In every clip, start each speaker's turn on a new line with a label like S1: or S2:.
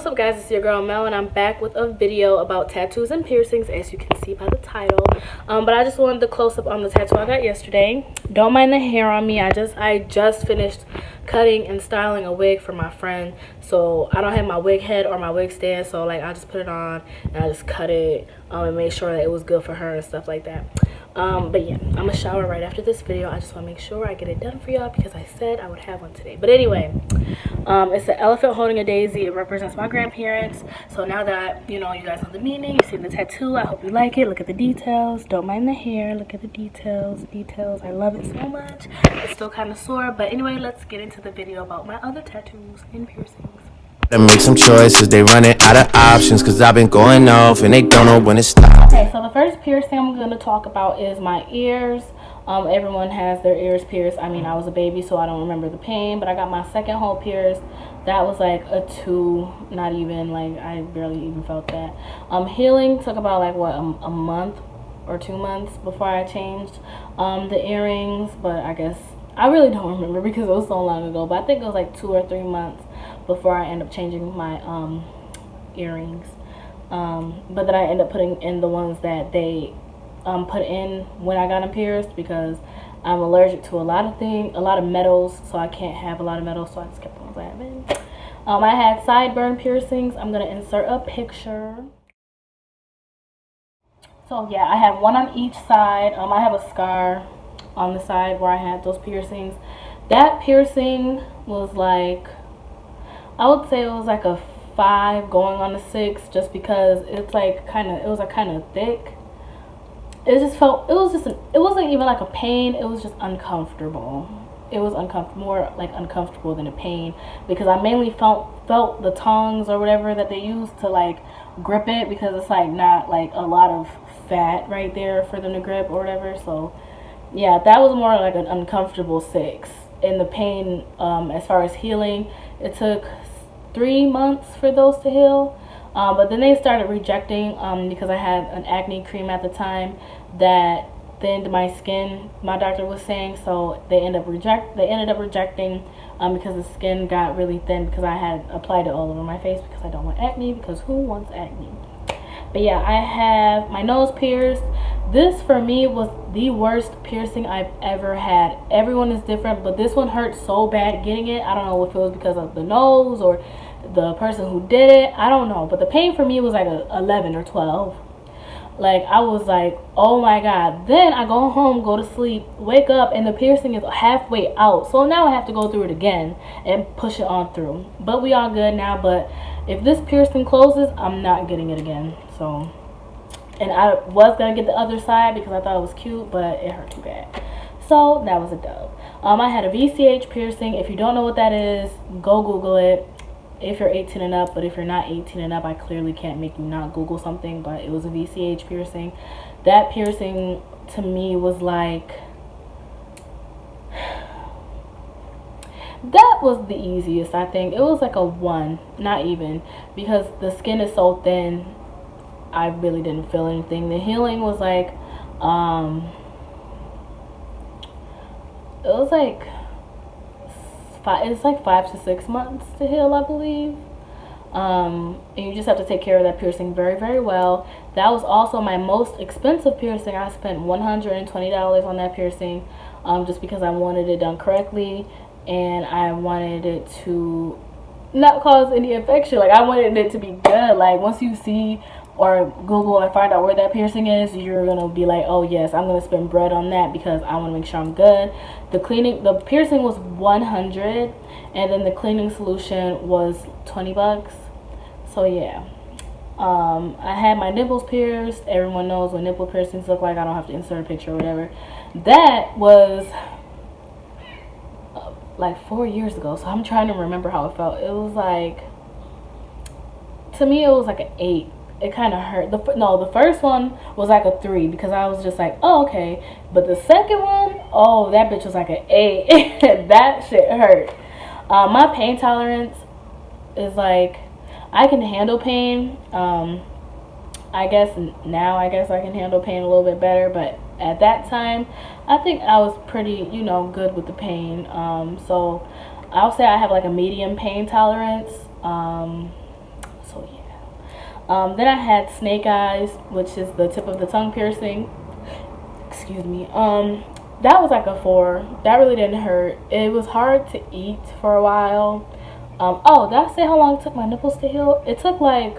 S1: What's up, guys? It's your girl Mel, and I'm back with a video about tattoos and piercings, as you can see by the title. But I just wanted to close up on the tattoo I got yesterday. Don't mind the hair on me. I just finished cutting and styling a wig for my friend, so I don't have my wig head or my wig stand, so like I just put it on and I just cut it and made sure that it was good for her and stuff like that. But yeah, I'm gonna shower right after this video. I just want to make sure I get it done for y'all because I said I would have one today. But anyway, it's an elephant holding a daisy. It represents my grandparents. So now that you know, you guys know the meaning, you see the tattoo, I hope you like it. Look at the details. Don't mind the hair. Look at the details. I love it so much. It's still kind of sore, but anyway, let's get into the video about my other tattoos and piercings.
S2: To make some choices, they running out of options, cause I've been going off and they don't know when to stop.
S1: Okay, so the first piercing I'm going to talk about is my ears. Everyone has their ears pierced. I mean, I was a baby, so I don't remember the pain, but I got my second hole pierced. That was like a 2, not even, like I barely even felt that. Healing took about like what, a month or 2 months before I changed the earrings, but I guess I really don't remember because it was so long ago, but I think it was like 2 or 3 months before I end up changing my earrings. But then I end up putting in the ones that they put in when I got them pierced, because I'm allergic to a lot of metals, so I can't have a lot of metals, so I just kept the ones I have in. I had sideburn piercings. I'm gonna insert a picture. So yeah, I had one on each side. I have a scar on the side where I had those piercings. That piercing was like, I would say it was like a 5 going on a 6, just because it's like it was like kind of thick. It just felt, it wasn't even like a pain, it was just uncomfortable. It was more like uncomfortable than a pain, because I mainly felt the tongs or whatever that they use to like grip it, because it's like not like a lot of fat right there for them to grip or whatever. So yeah, that was more like an uncomfortable 6. And the pain, as far as healing, it took 3 months for those to heal. But then they started rejecting, because I had an acne cream at the time that thinned my skin, my doctor was saying. So they ended up rejecting because the skin got really thin, because I had applied it all over my face, because I don't want acne, because who wants acne? But yeah, I have my nose pierced. This for me was the worst piercing I've ever had. Everyone is different, but this one hurt so bad getting it. I don't know if it was because of the nose or the person who did it, I don't know, but the pain for me was like a 11 or 12. Like I was like, oh my god. Then I go home, go to sleep, wake up, and the piercing is halfway out, so now I have to go through it again and push it on through. But we all good now. But if this piercing closes, I'm not getting it again. So, and I was gonna get the other side because I thought it was cute, but it hurt too bad, so that was a dub. I had a VCH piercing. If you don't know what that is, go Google it if you're 18 and up. But if you're not 18 and up, I clearly can't make you not Google something. But it was a VCH piercing. That piercing to me was like, that was the easiest. I think it was like a 1, not even, because the skin is so thin. I really didn't feel anything. The healing was like, it was like it's like 5 to 6 months to heal, I believe. And you just have to take care of that piercing very, very well. That was also my most expensive piercing. I spent $120 on that piercing, just because I wanted it done correctly, and I wanted it to not cause any infection. Like I wanted it to be good. Like once you see or Google and find out where that piercing is, you're gonna be like, oh yes, I'm gonna spend bread on that because I want to make sure I'm good. The piercing was $100, and then the cleaning solution was $20. So yeah, I had my nipples pierced. Everyone knows what nipple piercings look like. I don't have to insert a picture or whatever. That was like 4 years ago, so I'm trying to remember how it felt. It was like, to me it was like an 8. It kind of hurt. The first one was like a 3, because I was just like, oh okay. But the second one, oh, that bitch was like an 8. That shit hurt. My pain tolerance is like, I can handle pain. I guess now I can handle pain a little bit better, but at that time I think I was pretty, good with the pain. So I'll say I have like a medium pain tolerance. Then I had snake eyes, which is the tip of the tongue piercing. Excuse me. That was like a 4. That really didn't hurt. It was hard to eat for a while. Oh, did I say how long it took my nipples to heal? It took like,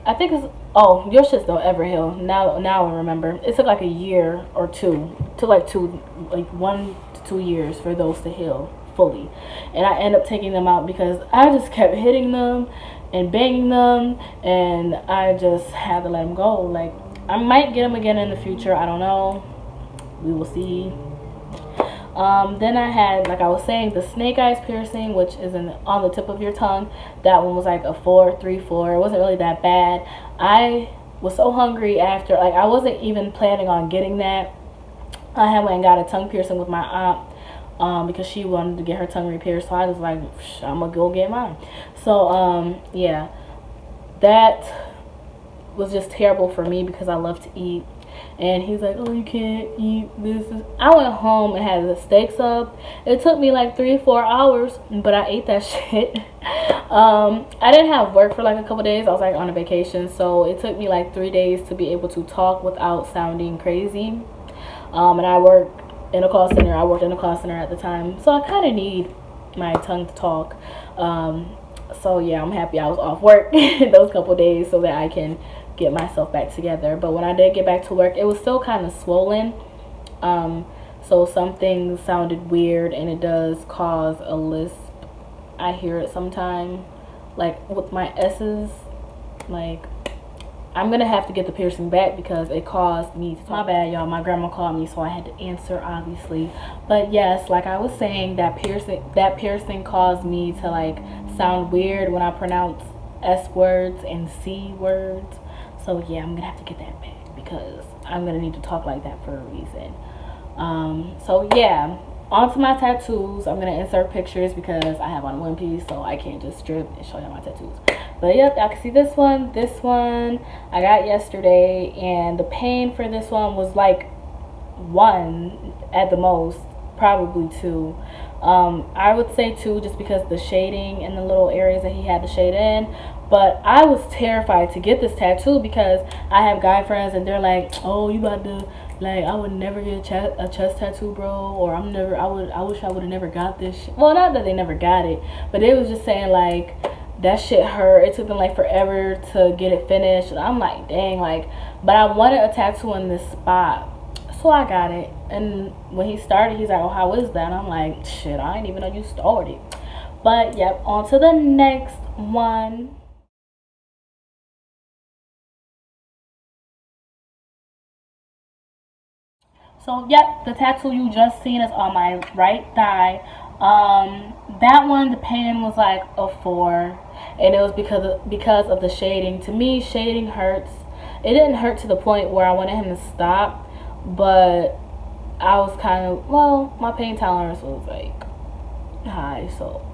S1: I think it's, oh, your shits don't ever heal. Now I remember. It took like a year or 2. It took like 1 to 2 years for those to heal fully. And I ended up taking them out because I just kept hitting them and banging them, and I just had to let them go. Like, I might get them again in the future. I don't know. We will see. Then I had, like I was saying, the snake eyes piercing, which is on the tip of your tongue. That one was like a 4, 3, 4. It wasn't really that bad. I was so hungry after, like, I wasn't even planning on getting that. I had went and got a tongue piercing with my aunt because she wanted to get her tongue repaired. So I was like, I'm gonna go get mine. So yeah, that was just terrible for me because I love to eat. And he's like, oh, you can't eat this. I went home and had the steaks up. It took me like 3-4 hours, but I ate that shit. I didn't have work for like a couple days. I was like on a vacation, so it took me like 3 days to be able to talk without sounding crazy. And I worked in a call center. I worked in a call center at the time, so I kind of need my tongue to talk. So yeah, I'm happy I was off work those couple days so that I can get myself back together. But when I did get back to work, it was still kind of swollen. So some things sounded weird, and it does cause a lisp. I hear it sometimes, like with my S's. Like, I'm gonna have to get the piercing back because it caused me to talk. My bad, y'all. My grandma called me, so I had to answer, obviously. But yes, like I was saying, that piercing caused me to like sound weird when I pronounce S words and C words. So yeah, I'm gonna have to get that back because I'm gonna need to talk like that for a reason. So yeah, on to my tattoos. I'm gonna insert pictures because I have on one piece, so I can't just strip and show you my tattoos. But yep, I can see this one I got yesterday, and the pain for this one was like 1 at the most, probably 2. I would say 2 just because the shading in the little areas that he had to shade in. But I was terrified to get this tattoo because I have guy friends and they're like, oh, you about to, like, I would never get a chest tattoo, bro, or I wish I would have never got this shit. Well, not that they never got it, but they was just saying like that shit hurt. It took them like forever to get it finished. I'm like, dang, like, but I wanted a tattoo in this spot, so I got it. And when he started, he's like, oh, how is that? And I'm like, shit, I didn't even know you started. But yep, on to the next one. So yep, the tattoo you just seen is on my right thigh. That one, the pain was like a 4, and it was because of the shading. To me, shading hurts. It didn't hurt to the point where I wanted him to stop, but I was kind of, well, my pain tolerance was like high, so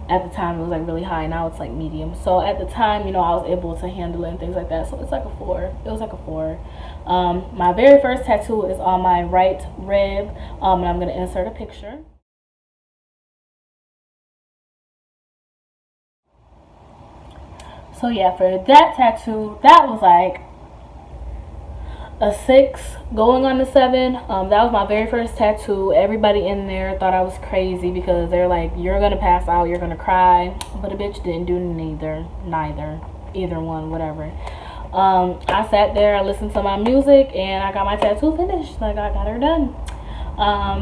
S1: at the time it was like really high. Now it's like medium. So at the time, you know, I was able to handle it and things like that. So it's like a 4. It was like a 4. My very first tattoo is on my right rib, and I'm gonna insert a picture. So yeah, for that tattoo, that was like a 6 going on the 7. That was my very first tattoo. Everybody in there thought I was crazy because they're like, you're gonna pass out, you're gonna cry. But a bitch didn't do neither, either one, whatever. I sat there, I listened to my music, and I got my tattoo finished. Like, I got her done.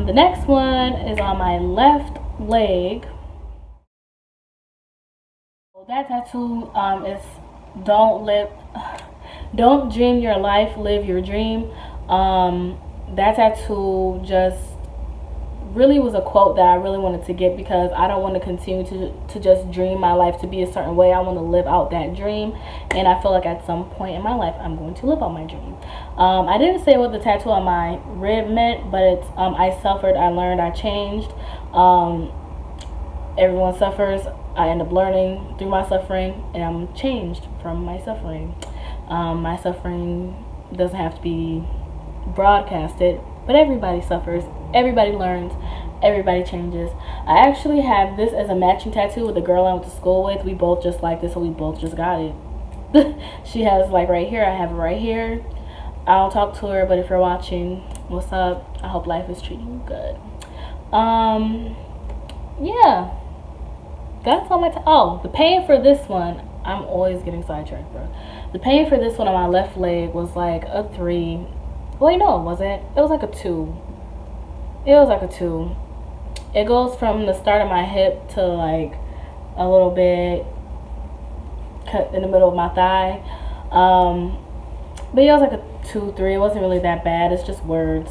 S1: The next one is on my left leg. That tattoo is don't dream your life, live your dream. That tattoo just really was a quote that I really wanted to get because I don't want to continue to just dream my life to be a certain way. I want to live out that dream, and I feel like at some point in my life I'm going to live out my dream. I didn't say what the tattoo on my rib meant, but it's I suffered, I learned, I changed. Everyone suffers. I end up learning through my suffering, and I'm changed from my suffering. My suffering doesn't have to be broadcasted, but everybody suffers, everybody learns, everybody changes. I actually have this as a matching tattoo with the girl I went to school with. We both just like this, so we both just got it. She has like right here. I have it right here. I don't talk to her, but if you're watching, what's up? I hope life is treating you good. Yeah, that's all my oh, the pain for this one, I'm always getting sidetracked, bro. The pain for this one on my left leg was like a 3. Well, no, it wasn't. It was like a 2. It was like a 2. It goes from the start of my hip to like a little bit cut in the middle of my thigh. But yeah, it was like a 2, 3. It wasn't really that bad. It's just words.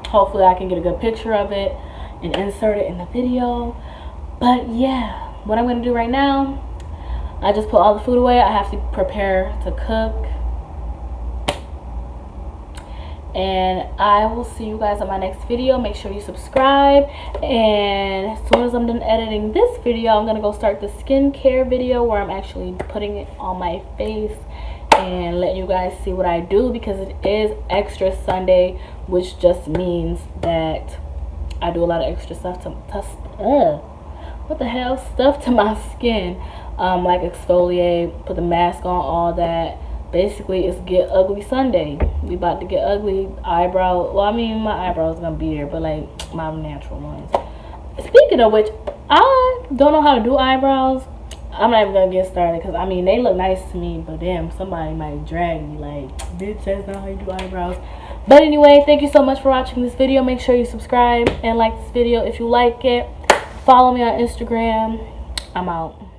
S1: Hopefully I can get a good picture of it and insert it in the video. But yeah, what I'm gonna do right now, I just put all the food away. I have to prepare to cook. And I will see you guys on my next video. Make sure you subscribe. And as soon as I'm done editing this video, I'm gonna go start the skincare video where I'm actually putting it on my face and let you guys see what I do, because it is extra Sunday, which just means that I do a lot of extra stuff to what the hell, stuff to my skin, like exfoliate, put the mask on, all that. Basically, it's Get Ugly Sunday. We about to get ugly. Eyebrow, well, I mean, my eyebrows gonna be there, but like my natural ones. Speaking of which, I don't know how to do eyebrows. I'm not even gonna get started, because I mean, they look nice to me, but damn, somebody might drag me like, bitch, that's not how you do eyebrows. But anyway, thank you so much for watching this video. Make sure you subscribe and like this video if you like it. Follow me on Instagram. I'm out.